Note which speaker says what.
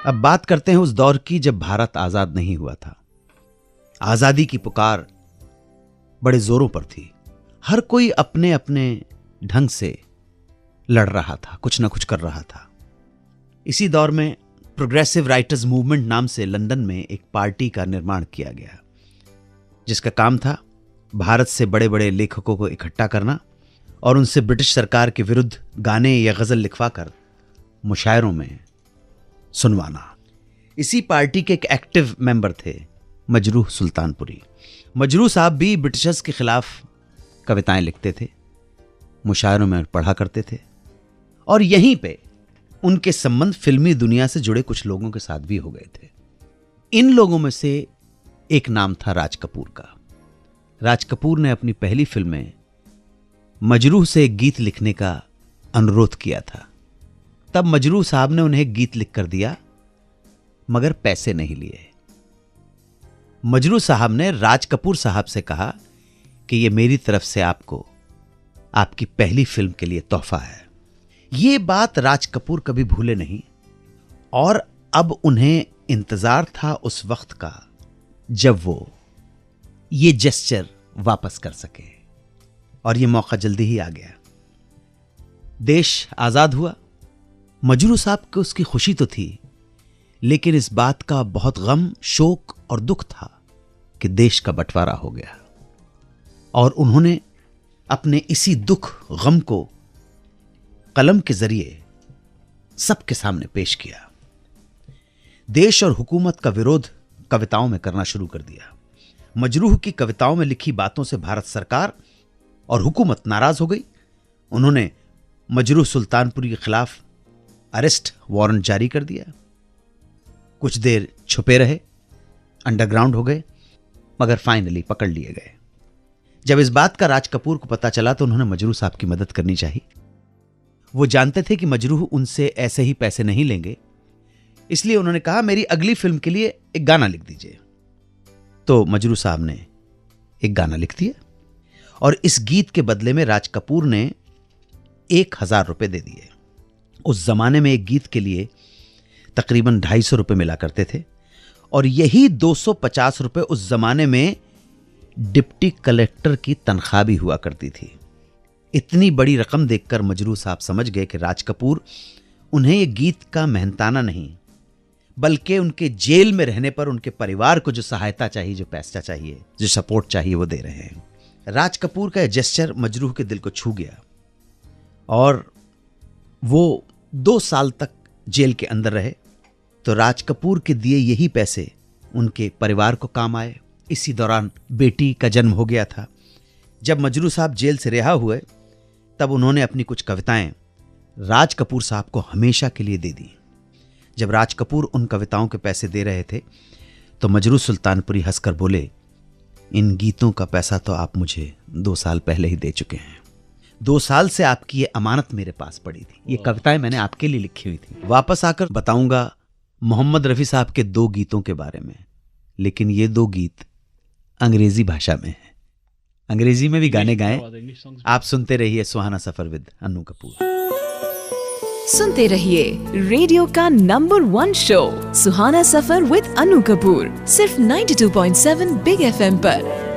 Speaker 1: अब बात करते हैं उस दौर की जब भारत आजाद नहीं हुआ था। आजादी की पुकार बड़े जोरों पर थी। हर कोई अपने अपने ढंग से लड़ रहा था, कुछ ना कुछ कर रहा था। इसी दौर में प्रोग्रेसिव राइटर्स मूवमेंट नाम से लंदन में एक पार्टी का निर्माण किया गया, जिसका काम था भारत से बड़े बड़े लेखकों को इकट्ठा करना और उनसे ब्रिटिश सरकार के विरुद्ध गाने या गजल लिखवाकर मुशायरों में सुनवाना। इसी पार्टी के एक एक्टिव मेंबर थे मजरूह सुल्तानपुरी। मजरूह साहब भी ब्रिटिशर्स के खिलाफ कविताएं लिखते थे, मुशायरों में पढ़ा करते थे, और यहीं पे उनके संबंध फिल्मी दुनिया से जुड़े कुछ लोगों के साथ भी हो गए थे। इन लोगों में से एक नाम था राज कपूर का। राज कपूर ने अपनी पहली फिल्म में मजरूह से एक गीत लिखने का अनुरोध किया था। तब मजरूह साहब ने उन्हें एक गीत लिखकर दिया, मगर पैसे नहीं लिए। मजरूह साहब ने राज कपूर साहब से कहा कि यह मेरी तरफ से आपको आपकी पहली फिल्म के लिए तोहफा है। यह बात राज कपूर कभी भूले नहीं, और अब उन्हें इंतजार था उस वक्त का जब वो ये जेस्चर वापस कर सके, और यह मौका जल्दी ही आ गया। देश आजाद हुआ। मजरूह साहब को उसकी खुशी तो थी, लेकिन इस बात का बहुत गम, शोक और दुख था कि देश का बंटवारा हो गया, और उन्होंने अपने इसी दुख गम को कलम के जरिए सबके सामने पेश किया। देश और हुकूमत का विरोध कविताओं में करना शुरू कर दिया। मजरूह की कविताओं में लिखी बातों से भारत सरकार और हुकूमत नाराज हो गई। उन्होंने मजरूह सुल्तानपुरी के खिलाफ अरेस्ट वारंट जारी कर दिया। कुछ देर छुपे रहे, अंडरग्राउंड हो गए, मगर फाइनली पकड़ लिए गए। जब इस बात का राज कपूर को पता चला तो उन्होंने मजरूह साहब की मदद करनी चाहिए। वो जानते थे कि मजरूह उनसे ऐसे ही पैसे नहीं लेंगे, इसलिए उन्होंने कहा मेरी अगली फिल्म के लिए एक गाना लिख दीजिए। तो मजरूह साहब ने एक गाना लिख दिया, और इस गीत के बदले में राज कपूर ने 1000 रुपए दे दिए। उस जमाने में एक गीत के लिए तकरीबन 250 रुपए मिला करते थे, और यही 250 रुपए उस जमाने में डिप्टी कलेक्टर की तनख्वाह भी हुआ करती थी। इतनी बड़ी रकम देखकर मजरूह साहब समझ गए कि राज कपूर उन्हें ये गीत का मेहनताना नहीं, बल्कि उनके जेल में रहने पर उनके परिवार को जो सहायता चाहिए, जो पैसा चाहिए, जो सपोर्ट चाहिए, वो दे रहे हैं। राज कपूर का जेस्चर मजरूह के दिल को छू गया, और वो 2 साल तक जेल के अंदर रहे। तो राज कपूर के दिए यही पैसे उनके परिवार को काम आए। इसी दौरान बेटी का जन्म हो गया था। जब मजरूह साहब जेल से रिहा हुए, तब उन्होंने अपनी कुछ कविताएं राज कपूर साहब को हमेशा के लिए दे दी। जब राज कपूर उन कविताओं के पैसे दे रहे थे, तो मजरूह सुल्तानपुरी हंसकर बोले, इन गीतों का पैसा तो आप मुझे 2 साल पहले ही दे चुके हैं। 2 साल से आपकी ये अमानत मेरे पास पड़ी थी। ये कविताएं मैंने आपके लिए लिखी हुई थी। वापस आकर बताऊंगा मोहम्मद रफी साहब के 2 गीतों के बारे में, लेकिन ये 2 गीत अंग्रेजी भाषा में है। अंग्रेजी में भी गाने गाए। आप सुनते रहिए सुहाना सफर विद अन्नू कपूर।
Speaker 2: सुनते रहिए रेडियो का number 1 show Suhana suffer with Annu Kapoor, सिर्फ 92.7 बिग FM पर।